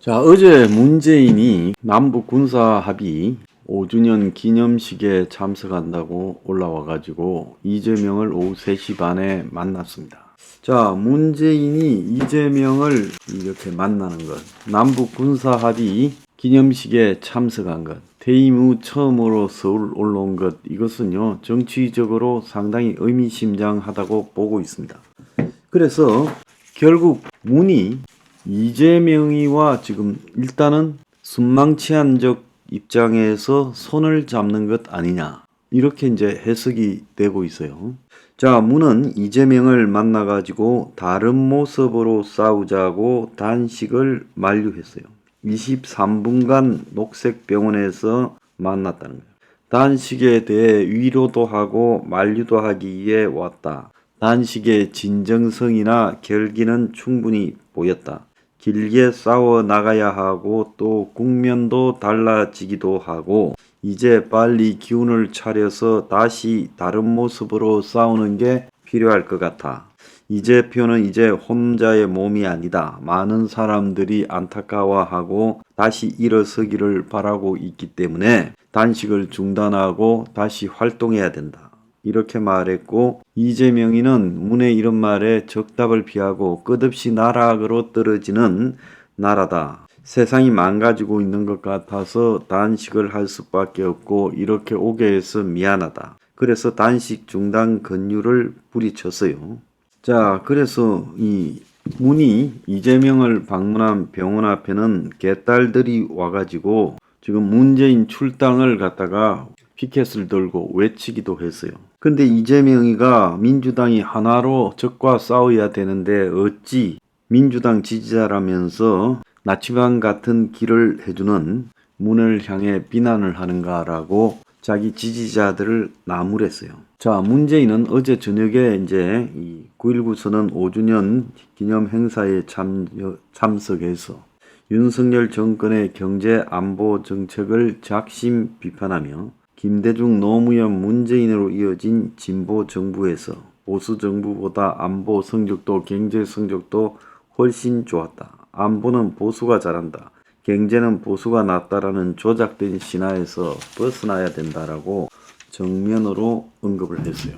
자, 어제 문재인이 남북 군사 합의 5주년 기념식에 참석한다고 올라와가지고 이재명을 오후 3시 반에 만났습니다. 자, 문재인이 이재명을 이렇게 만나는 것, 남북 군사 합의 기념식에 참석한 것, 퇴임 후 처음으로 서울 올라온 것, 이것은요, 정치적으로 상당히 의미심장하다고 보고 있습니다. 그래서 결국 문이 이재명이와 지금 일단은 순망치한적 입장에서 손을 잡는 것 아니냐, 이렇게 이제 해석이 되고 있어요. 자, 문은 이재명을 만나가지고 다른 모습으로 싸우자고 단식을 만류했어요. 23분간 녹색병원에서 만났다는 거예요. 단식에 대해 위로도 하고 만류도 하기 위해 왔다. 단식의 진정성이나 결기는 충분히 보였다. 길게 싸워 나가야 하고 또 국면도 달라지기도 하고 이제 빨리 기운을 차려서 다시 다른 모습으로 싸우는 게 필요할 것 같아. 이재표는 이제 혼자의 몸이 아니다. 많은 사람들이 안타까워하고 다시 일어서기를 바라고 있기 때문에 단식을 중단하고 다시 활동해야 된다. 이렇게 말했고, 이재명이는 문의 이런 말에 적답을 피하고 끝없이 나락으로 떨어지는 나라다. 세상이 망가지고 있는 것 같아서 단식을 할 수밖에 없고 이렇게 오게 해서 미안하다. 그래서 단식 중단 권유를 부리쳤어요. 자, 그래서 이 문이 이재명을 방문한 병원 앞에는 개딸들이 와가지고 지금 문재인 출당을 갖다가 피켓을 들고 외치기도 했어요. 근데 이재명이가 민주당이 하나로 적과 싸워야 되는데 어찌 민주당 지지자라면서 나치반 같은 길을 해주는 문을 향해 비난을 하는가라고 자기 지지자들을 나무랬어요. 자, 문재인은 어제 저녁에 이제 이 9.19 선언 5주년 기념 행사에 참석해서 윤석열 정권의 경제 안보 정책을 작심 비판하며 김대중 노무현 문재인으로 이어진 진보 정부에서 보수 정부보다 안보 성적도 경제 성적도 훨씬 좋았다. 안보는 보수가 잘한다. 경제는 보수가 낫다라는 조작된 신화에서 벗어나야 된다라고 정면으로 언급을 했어요.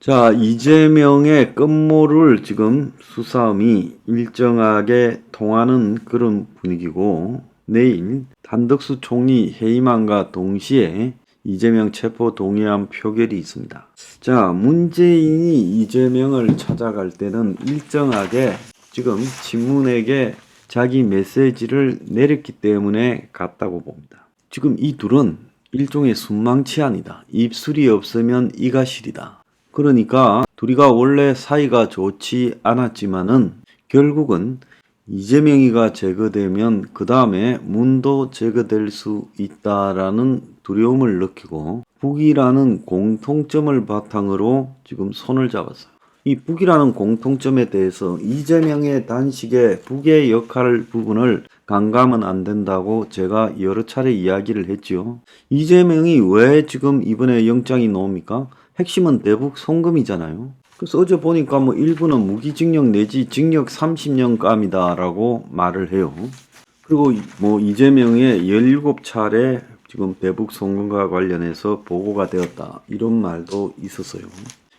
자, 이재명의 끝모를 지금 수싸움이 일정하게 통하는 그런 분위기고, 내일 한덕수 총리 해임안과 동시에 이재명 체포 동의안 표결이 있습니다. 자, 문재인이 이재명을 찾아갈 때는 일정하게 지금 친문에게 자기 메시지를 내렸기 때문에 갔다고 봅니다. 지금 이 둘은 일종의 순망치안이다. 입술이 없으면 이가 시리다. 그러니까 둘이가 원래 사이가 좋지 않았지만은 결국은 이재명이가 제거되면 그 다음에 문도 제거될 수 있다라는 두려움을 느끼고 북이라는 공통점을 바탕으로 지금 손을 잡았어요. 이 북이라는 공통점에 대해서 이재명의 단식에 북의 역할 부분을 간과하면 안 된다고 제가 여러 차례 이야기를 했지요. 이재명이 왜 지금 이번에 영장이 나옵니까? 핵심은 대북 송금이잖아요. 그래서 어제 보니까 뭐 일부는 무기징역 내지 징역 30년감이다라고 말을 해요. 그리고 뭐 이재명의 17차례 지금 대북 송금과 관련해서 보고가 되었다, 이런 말도 있었어요.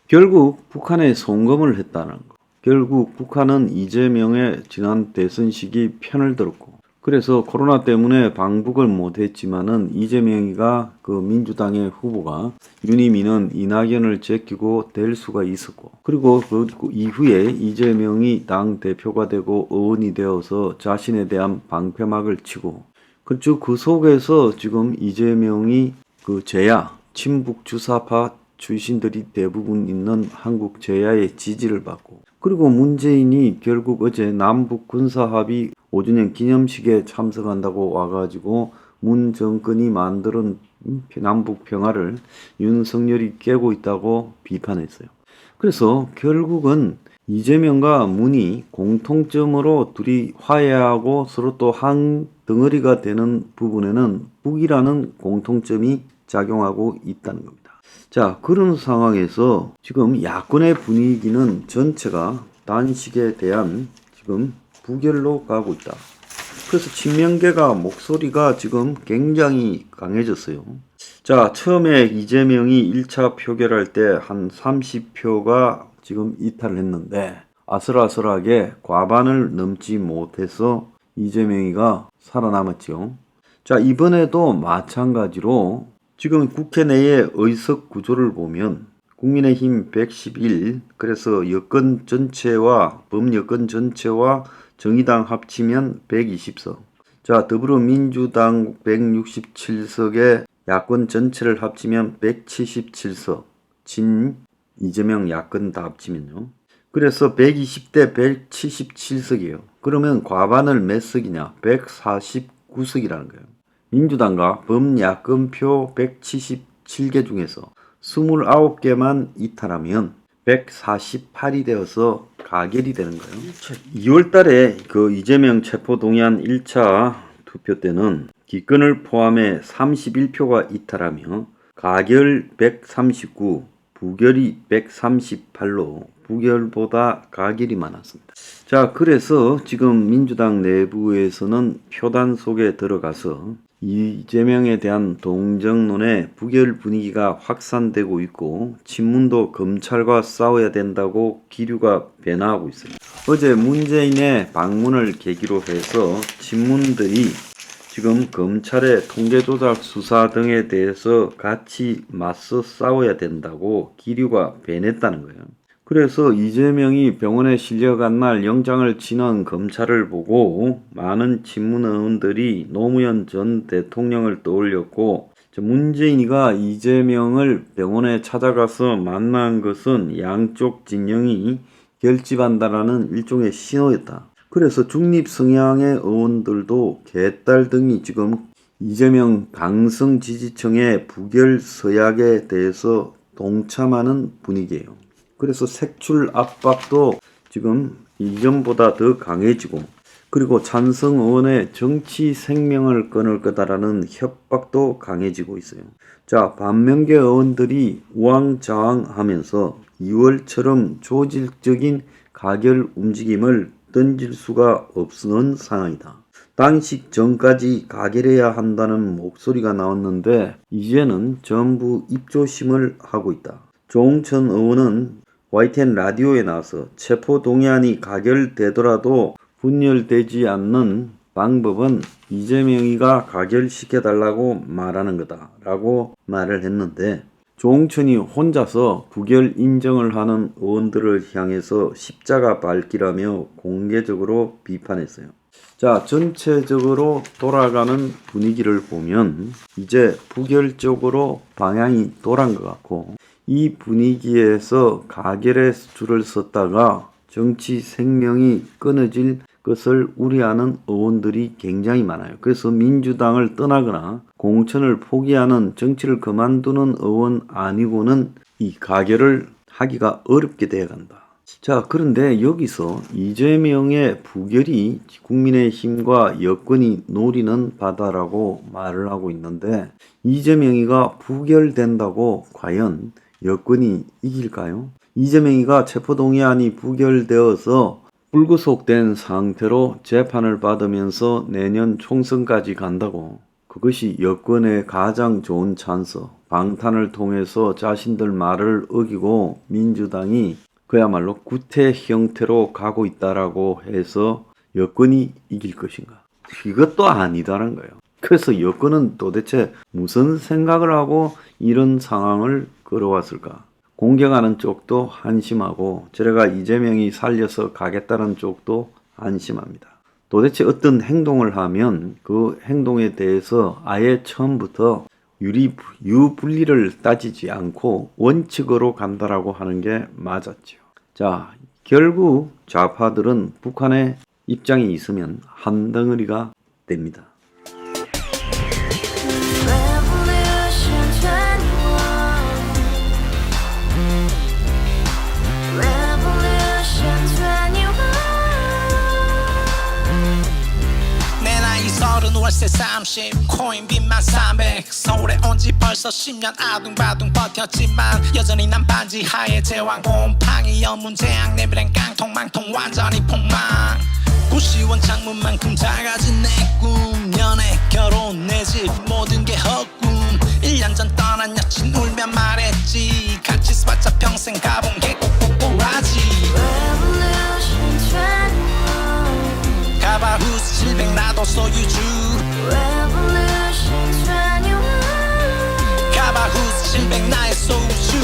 결국 북한에 송금을 했다는 거. 결국 북한은 이재명의 지난 대선 시기 편을 들었고, 그래서 코로나 때문에 방북을 못했지만은 이재명이가 그 민주당의 후보가 윤희민은 이낙연을 제끼고 될 수가 있었고, 그리고 그 이후에 이재명이 당 대표가 되고 의원이 되어서 자신에 대한 방패막을 치고, 그렇죠. 그 속에서 지금 이재명이 그 제야 친북 주사파 출신들이 대부분 있는 한국 제야의 지지를 받고, 그리고 문재인이 결국 어제 남북 군사합의 5주년 기념식에 참석한다고 와가지고 문 정권이 만든 남북 평화를 윤석열이 깨고 있다고 비판했어요. 그래서 결국은 이재명과 문이 공통점으로 둘이 화해하고 서로 또 한 덩어리가 되는 부분에는 북이라는 공통점이 작용하고 있다는 겁니다. 자, 그런 상황에서 지금 야권의 분위기는 전체가 단식에 대한 지금 부결로 가고 있다. 그래서 친명계가 목소리가 지금 굉장히 강해졌어요. 자, 처음에 이재명이 1차 표결할 때 한 30표가 지금 이탈을 했는데 아슬아슬하게 과반을 넘지 못해서 이재명이가 살아남았죠. 자, 이번에도 마찬가지로 지금 국회 내의 의석 구조를 보면 국민의힘 111, 그래서 여권 전체와 범여권 전체와 정의당 합치면 120석. 자, 더불어민주당 167석에 야권 전체를 합치면 177석. 진 이재명 야권 다 합치면요. 그래서 120대 177석이에요. 그러면 과반을 몇 석이냐? 149석이라는 거예요. 민주당과 범야권표 177개 중에서 29개만 이탈하면 148이 되어서 가결이 되는 거예요. 2월 달에 그 이재명 체포동의안 1차 투표 때는 기권을 포함해 31표가 이탈하며 가결 139, 부결이 138로 부결보다 가결이 많았습니다. 자, 그래서 지금 민주당 내부에서는 표단 속에 들어가서 이재명에 대한 동정론의 부결 분위기가 확산되고 있고 친문도 검찰과 싸워야 된다고 기류가 변화하고 있습니다. 어제 문재인의 방문을 계기로 해서 친문들이 지금 검찰의 통계조작 수사 등에 대해서 같이 맞서 싸워야 된다고 기류가 변했다는 거예요. 그래서 이재명이 병원에 실려간 날 영장을 치는 검찰을 보고 많은 친문 의원들이 노무현 전 대통령을 떠올렸고 문재인이가 이재명을 병원에 찾아가서 만난 것은 양쪽 진영이 결집한다라는 일종의 신호였다. 그래서 중립 성향의 의원들도 개딸 등이 지금 이재명 강성 지지층의 부결 서약에 대해서 동참하는 분위기예요. 그래서 색출 압박도 지금 이전보다 더 강해지고 그리고 찬성 의원의 정치 생명을 끊을 거다라는 협박도 강해지고 있어요. 자, 반면계 의원들이 우왕좌왕하면서 2월처럼 조직적인 가결 움직임을 던질 수가 없는 상황이다. 당식 전까지 가결해야 한다는 목소리가 나왔는데 이제는 전부 입조심을 하고 있다. 조홍천 의원은 YTN 라디오에 나와서 체포동의안이 가결되더라도 분열되지 않는 방법은 이재명이가 가결시켜달라고 말하는 거다 라고 말을 했는데 조홍천이 혼자서 부결 인정을 하는 의원들을 향해서 십자가 밟기라며 공개적으로 비판했어요. 자, 전체적으로 돌아가는 분위기를 보면 이제 부결 쪽으로 방향이 돌아간 것 같고 이 분위기에서 가결에 줄을 섰다가 정치 생명이 끊어질 것을 우려하는 의원들이 굉장히 많아요. 그래서 민주당을 떠나거나 공천을 포기하는 정치를 그만두는 의원 아니고는 이 가결을 하기가 어렵게 되어간다. 자, 그런데 여기서 이재명의 부결이 국민의힘과 여권이 노리는 바다라고 말을 하고 있는데 이재명이가 부결된다고 과연 여권이 이길까요? 이재명이가 체포동의안이 부결되어서 불구속된 상태로 재판을 받으면서 내년 총선까지 간다고 그것이 여권의 가장 좋은 찬스, 방탄을 통해서 자신들 말을 어기고 민주당이 그야말로 구태 형태로 가고 있다라고 해서 여권이 이길 것인가? 이것도 아니다라는 거예요. 그래서 여권은 도대체 무슨 생각을 하고 이런 상황을 걸어왔을까? 공격하는 쪽도 한심하고 저래가 이재명이 살려서 가겠다는 쪽도 한심합니다. 도대체 어떤 행동을 하면 그 행동에 대해서 아예 처음부터 유불리를 따지지 않고 원칙으로 간다라고 하는 게 맞았죠. 자, 결국 좌파들은 북한의 입장이 있으면 한 덩어리가 됩니다. 월세 30 코인빚만 300 서울에 온 지 벌써 10년 아둥바둥 버텼지만 여전히 난 반지 하에 제왕 곰팡이 연문제약 내비랭 깡통망통 완전히 폭망 우시원 창문만큼 작아진 내 꿈 연애 결혼 내 집 모든 게 헛꿈 1년 전 떠난 여친 울며 말했지 같이 살자 평생 가본 게 꼭꼭꼭하지 Revolution 21 가바후스 700 나도 소유주 Revolution 21 가바후스 700 나의 소유주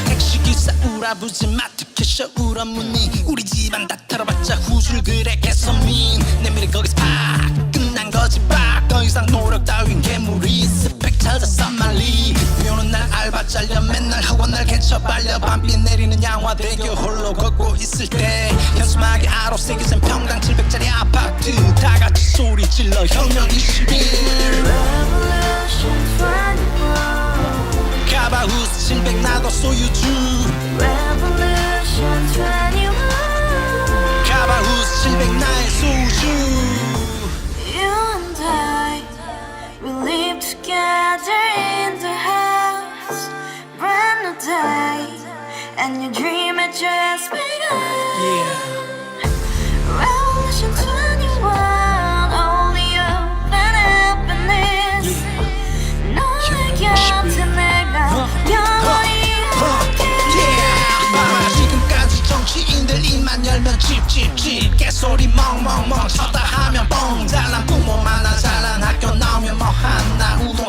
택시기사 우라부지 마트 캐셔 울어무니 우리 집안 다 털어봤자 후줄 그래 개선민 내 미래 거기서 팍 끝난 거지 팍더 이상 노력 따윈 괴물이 스펙 찾아서 말리 비오는 날 알바 잘려 맨날 학원 날 개쳐 발려 밤비 내리는 양화대교 홀로 걷고 있을 때 현수막에 아로 새겨진 평당 700짜리 아파트 다같이 소리 질러 혁명 21 Revolution 21 가바후스 700 나도 소유주 Revolution 21 가바후스 700 나의 소유주 You and I, we live together in the house. Brand new day, and your dream had just begun. Revolution 21, only open happiness. 너의 곁에 내가 영원히 Yeah. 지금까지 정치인들 입만 열면 찝찝찝 개소리 멍멍멍 쳤다 하면 뻥 잘난 부모 만나 잘난 학교 나오면 뭐 하나 우동